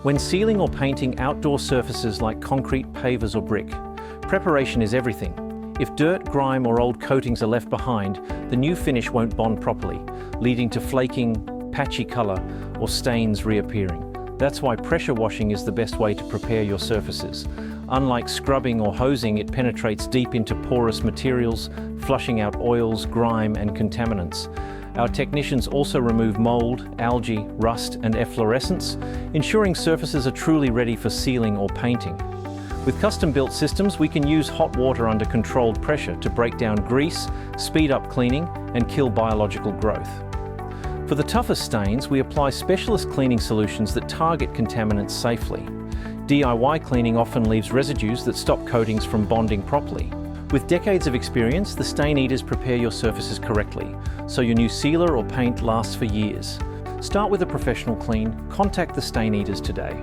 When sealing or painting outdoor surfaces like concrete, pavers or brick, preparation is everything. If dirt, grime or old coatings are left behind, the new finish won't bond properly, leading to flaking, patchy color or stains reappearing. That's why pressure washing is the best way to prepare your surfaces. Unlike scrubbing or hosing, it penetrates deep into porous materials, flushing out oils, grime and contaminants. Our technicians also remove mould, algae, rust and efflorescence, ensuring surfaces are truly ready for sealing or painting. With custom-built systems, we can use hot water under controlled pressure to break down grease, speed up cleaning and kill biological growth. For the toughest stains, we apply specialist cleaning solutions that target contaminants safely. DIY cleaning often leaves residues that stop coatings from bonding properly. With decades of experience, the stain eaters prepare your surfaces correctly, so your new sealer or paint lasts for years. Start with a professional clean. Contact the stain eaters today.